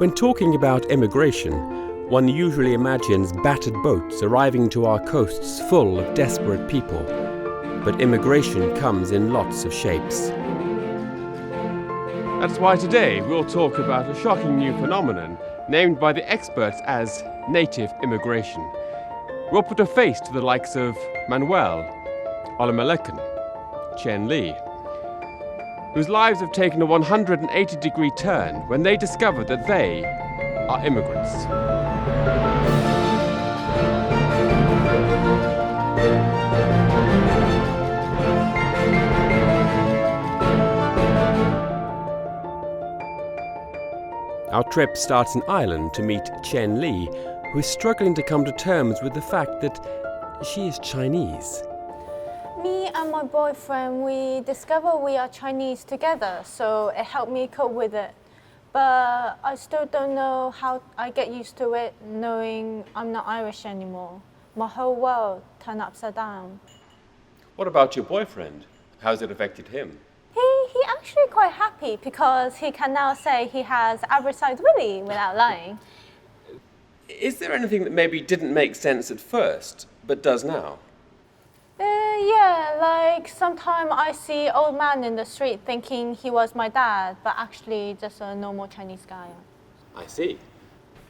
When talking about immigration, one usually imagines battered boats arriving to our coasts full of desperate people. But immigration comes in lots of shapes. That's why today we'll talk about a shocking new phenomenon named by the experts as native immigration. We'll put a face to the likes of Manuel, Olamilekan, Chen Lee, whose lives have taken a 180-degree turn when they discovered that they are immigrants. Our trip starts in Ireland to meet Chen Lee, who is struggling to come to terms with the fact that she is Chinese. Me and my boyfriend, we discovered we are Chinese together, so it helped me cope with it. But I still don't know how I get used to it, knowing I'm not Irish anymore. My whole world turned upside down. What about your boyfriend? How's it affected him? He actually quite happy because he can now say he has average-sized willy without lying. Is there anything that maybe didn't make sense at first, but does now? Yeah, like sometimes I see old man in the street thinking he was my dad, but actually just a normal Chinese guy. I see.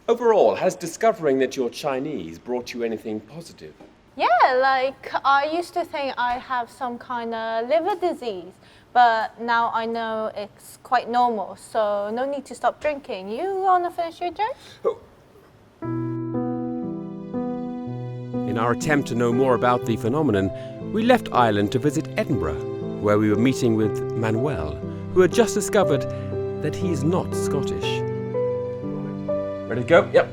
Overall, has discovering that you're Chinese brought you anything positive? Yeah, like I used to think I have some kind of liver disease, but now I know it's quite normal, so no need to stop drinking. You wanna finish your drink? Oh. In our attempt to know more about the phenomenon, we left Ireland to visit Edinburgh, where we were meeting with Manuel, who had just discovered that he is not Scottish. Ready to go? Yep.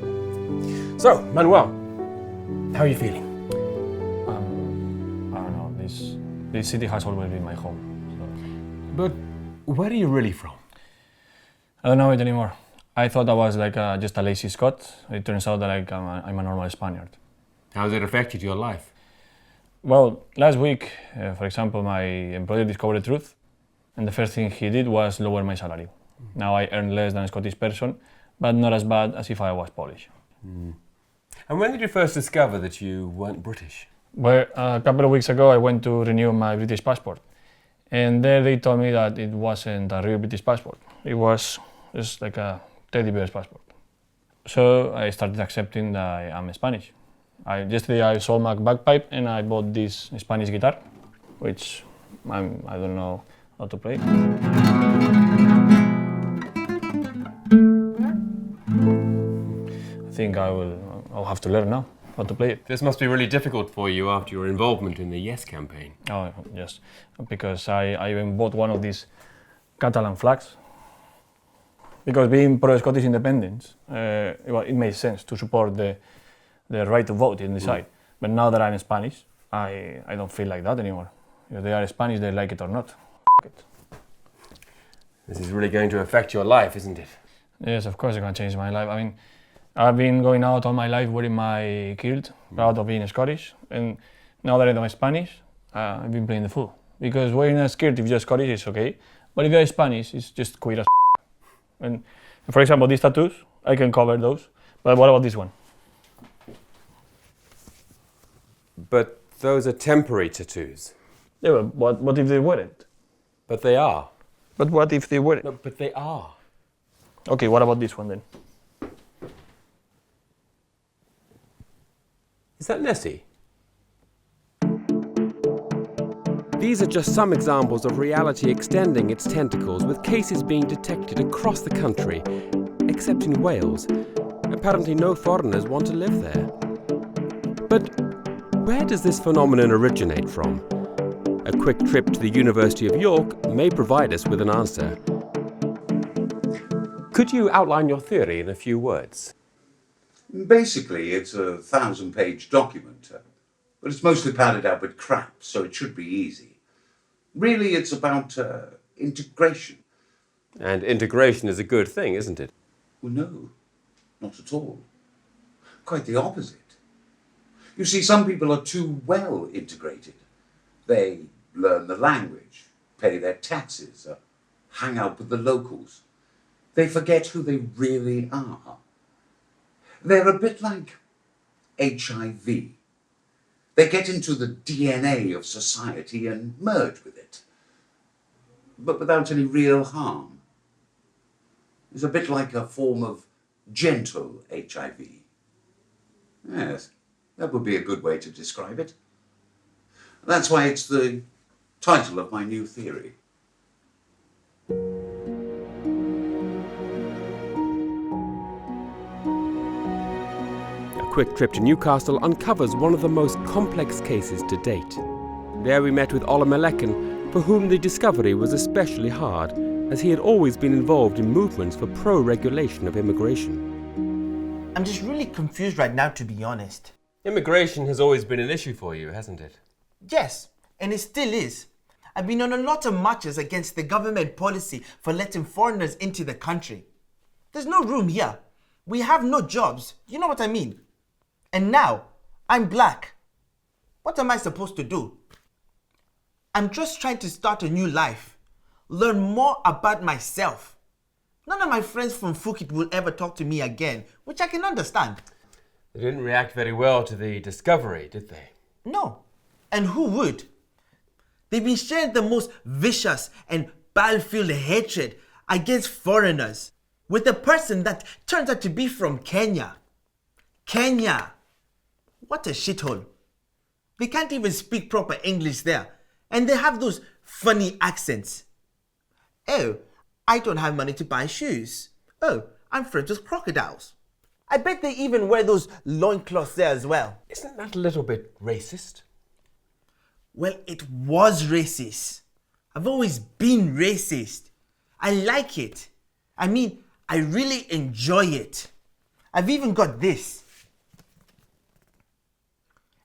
So, Manuel, how are you feeling? I don't know. This city has always been my home. So. But where are you really from? I don't know it anymore. I thought I was like just a lazy Scot. It turns out that like, I'm a normal Spaniard. How has it affected your life? Well, last week, for example, my employer discovered the truth, and the first thing he did was lower my salary. Now I earn less than a Scottish person, but not as bad as if I was Polish. And when did you first discover that you weren't British? Well, a couple of weeks ago I went to renew my British passport, and there they told me that it wasn't a real British passport. It was just like a teddy bear's passport. So I started accepting that I am Spanish. Yesterday I sold my bagpipe and I bought this Spanish guitar, which I don't know how to play. I think I'll have to learn now how to play it. This must be really difficult for you after your involvement in the Yes campaign. Oh, yes, because I even bought one of these Catalan flags. Because being pro-Scottish independence, it made sense to support the right to vote and decide. But now that I'm Spanish, I don't feel like that anymore. If they are Spanish, they like it or not. It. This is really going to affect your life, isn't it? Yes, of course it's going to change my life. I mean, I've been going out all my life wearing my kilt, proud of being Scottish. And now that I'm Spanish, I've been playing the fool. Because wearing a skirt if you're Scottish is okay, but if you're Spanish, it's just queer as And for example, these tattoos, I can cover those. But what about this one? But those are temporary tattoos. Yeah, but what if they weren't? But they are. But what if they weren't? No, but they are. Okay, what about this one then? Is that Nessie? These are just some examples of reality extending its tentacles, with cases being detected across the country, except in Wales. Apparently no foreigners want to live there. But where does this phenomenon originate from? A quick trip to the University of York may provide us with an answer. Could you outline your theory in a few words? Basically, it's a 1,000-page document, but it's mostly padded out with crap, so it should be easy. Really, it's about integration. And integration is a good thing, isn't it? Well, no, not at all. Quite the opposite. You see, some people are too well integrated. They learn the language, pay their taxes, hang out with the locals. They forget who they really are. They're a bit like HIV. They get into the DNA of society and merge with it, but without any real harm. It's a bit like a form of gentle HIV. Yes, that would be a good way to describe it. That's why it's the title of my new theory. A quick trip to Newcastle uncovers one of the most complex cases to date. There we met with Olamilekan, for whom the discovery was especially hard, as he had always been involved in movements for pro-regulation of immigration. I'm just really confused right now, to be honest. Immigration has always been an issue for you, hasn't it? Yes, and it still is. I've been on a lot of marches against the government policy for letting foreigners into the country. There's no room here. We have no jobs. You know what I mean? And now, I'm black. What am I supposed to do? I'm just trying to start a new life. Learn more about myself. None of my friends from Phuket will ever talk to me again, which I can understand. They didn't react very well to the discovery, did they? No. And who would? They've been sharing the most vicious and battlefield hatred against foreigners with a person that turns out to be from Kenya. Kenya! What a shithole. They can't even speak proper English there, and they have those funny accents. Oh, I don't have money to buy shoes. Oh, I'm friends with crocodiles. I bet they even wear those loincloths there as well. Isn't that a little bit racist? Well, it was racist. I've always been racist. I like it. I mean, I really enjoy it. I've even got this.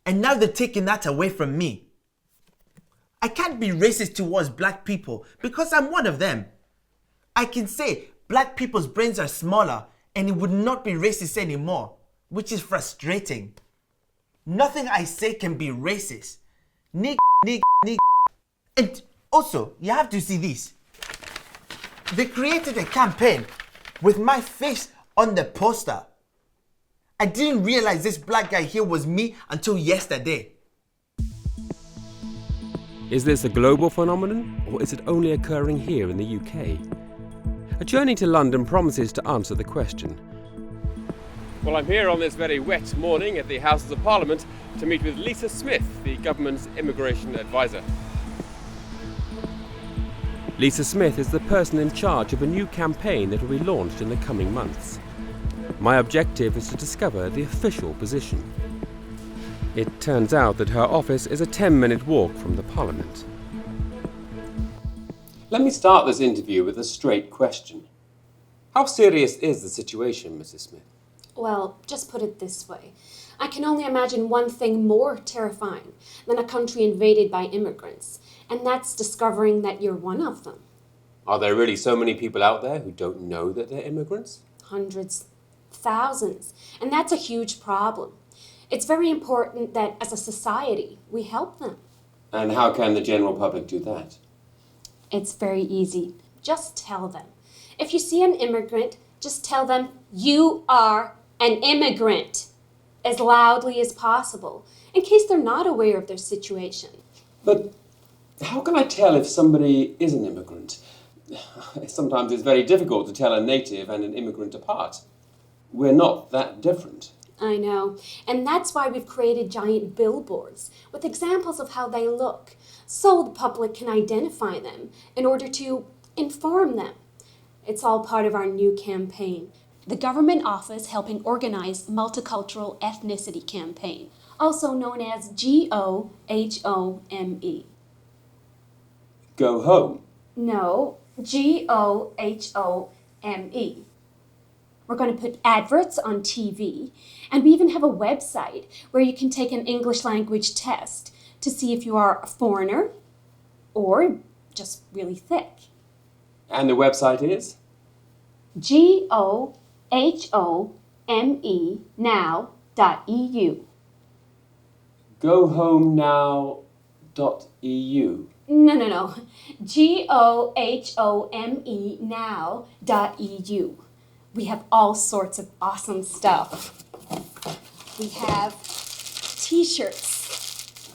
And now they're taking that away from me. I can't be racist towards black people because I'm one of them. I can say black people's brains are smaller and it would not be racist anymore, which is frustrating. Nothing I say can be racist. Nig. And also, you have to see this. They created a campaign with my face on the poster. I didn't realize this black guy here was me until yesterday. Is this a global phenomenon, or is it only occurring here in the UK? A journey to London promises to answer the question. Well, I'm here on this very wet morning at the Houses of Parliament to meet with Lisa Smith, the government's immigration advisor. Lisa Smith is the person in charge of a new campaign that will be launched in the coming months. My objective is to discover the official position. It turns out that her office is a 10-minute walk from the Parliament. Let me start this interview with a straight question. How serious is the situation, Mrs. Smith? Well, just put it this way. I can only imagine one thing more terrifying than a country invaded by immigrants, and that's discovering that you're one of them. Are there really so many people out there who don't know that they're immigrants? Hundreds, thousands, and that's a huge problem. It's very important that as a society, we help them. And how can the general public do that? It's very easy. Just tell them. If you see an immigrant, just tell them, you are an immigrant, as loudly as possible, in case they're not aware of their situation. But how can I tell if somebody is an immigrant? Sometimes it's very difficult to tell a native and an immigrant apart. We're not that different. I know, and that's why we've created giant billboards with examples of how they look, so the public can identify them in order to inform them. It's all part of our new campaign, the Government Office Helping Organize Multicultural Ethnicity Campaign, also known as GOHOME. Go home? No, GOHOME. We're going to put adverts on TV, and we even have a website where you can take an English language test to see if you are a foreigner or just really thick. And the website is? GOHOME now.eu. GoHomeNow.eu. .eu. No. GOHOME now.eu. We have all sorts of awesome stuff. We have t-shirts,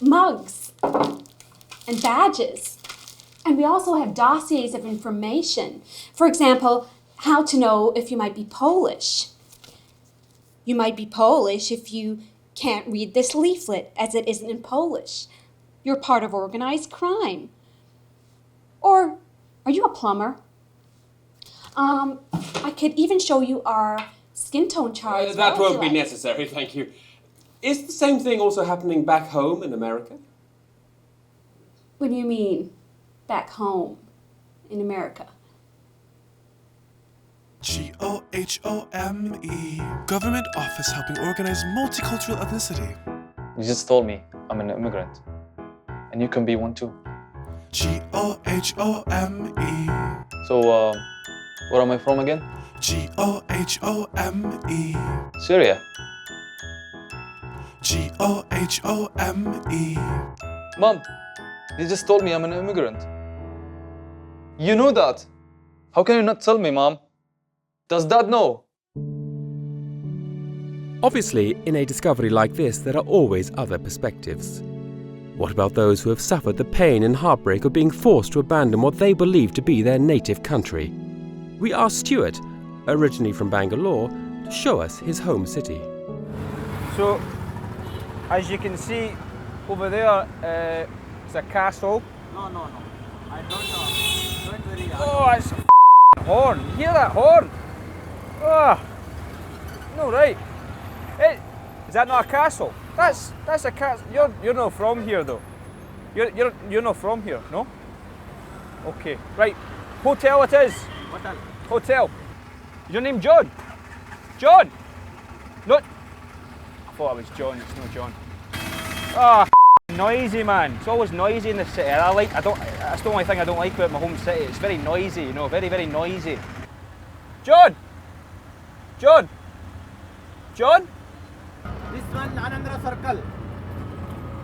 mugs, and badges. And we also have dossiers of information. For example, how to know if you might be Polish. You might be Polish if you can't read this leaflet as it isn't in Polish. You're part of organized crime. Or are you a plumber? I could even show you our skin tone charts. That won't be necessary, thank you. Is the same thing also happening back home in America? What do you mean, back home in America? GOHOME. Government office helping organize multicultural ethnicity. You just told me I'm an immigrant. And you can be one too. GOHOME. So, where am I from again? GOHOME. Syria. GOHOME. Mom, you just told me I'm an immigrant. You know that. How can you not tell me, Mom? Does Dad know? Obviously, in a discovery like this, there are always other perspectives. What about those who have suffered the pain and heartbreak of being forced to abandon what they believe to be their native country? We asked Stuart, originally from Bangalore, to show us his home city. So, as you can see over there, it's a castle. No. I don't know. Don't worry. Oh, it's a horn. You hear that horn? Oh, no, right. Hey, is that not a castle? That's a castle. You're not from here though. You're not from here, no? Okay, right. Hotel it is. Hotel. Is your name John? John. No. I thought it was John. It's no John. Ah, noisy, man. It's always noisy in the city. That's the only thing I don't like about my home city. It's very noisy, you know, very, very noisy. John. John. This one, Anandra Circle.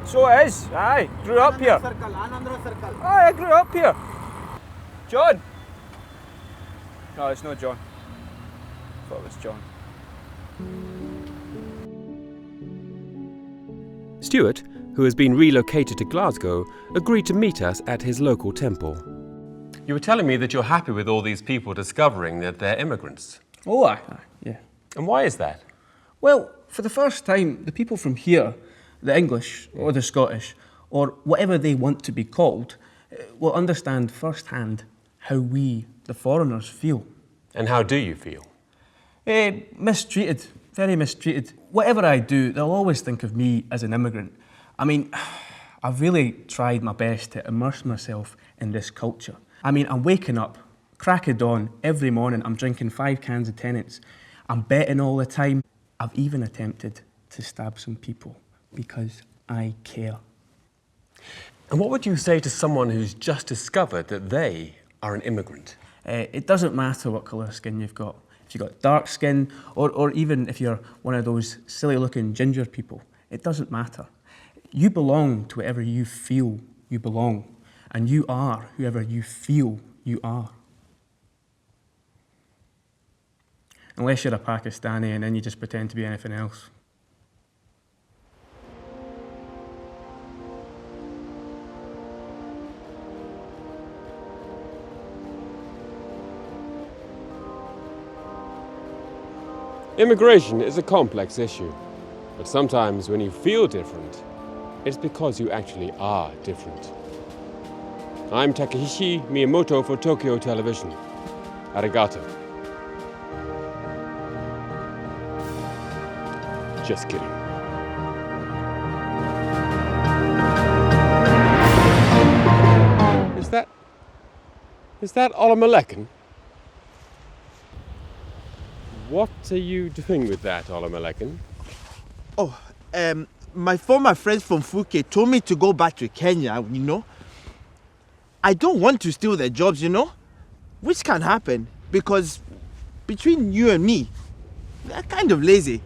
So it is. Aye, grew up here. Anandra Circle. Aye, I grew up here. John. No, it's not John. I thought it was John. Stuart, who has been relocated to Glasgow, agreed to meet us at his local temple. You were telling me that you're happy with all these people discovering that they're immigrants. Oh, aye, yeah. And why is that? Well, for the first time, the people from here, the English or the Scottish, or whatever they want to be called, will understand firsthand how we, the foreigners, feel. And how do you feel? Mistreated, very mistreated. Whatever I do, they'll always think of me as an immigrant. I mean, I've really tried my best to immerse myself in this culture. I mean, I'm waking up, crack of dawn, every morning. I'm drinking 5 cans of Tennent's. I'm betting all the time. I've even attempted to stab some people because I care. And what would you say to someone who's just discovered that they are an immigrant? It doesn't matter what colour of skin you've got. If you've got dark skin, or even if you're one of those silly-looking ginger people, it doesn't matter. You belong to wherever you feel you belong, and you are whoever you feel you are. Unless you're a Pakistani and then you just pretend to be anything else. Immigration is a complex issue, but sometimes when you feel different, it's because you actually are different. I'm Takehishi Miyamoto for Tokyo Television. Arigato. Just kidding. Is that Olamilekan? What are you doing with that, Olamilekan? Oh, my former friends from Phuket told me to go back to Kenya, you know. I don't want to steal their jobs, you know, which can happen because between you and me, they're kind of lazy.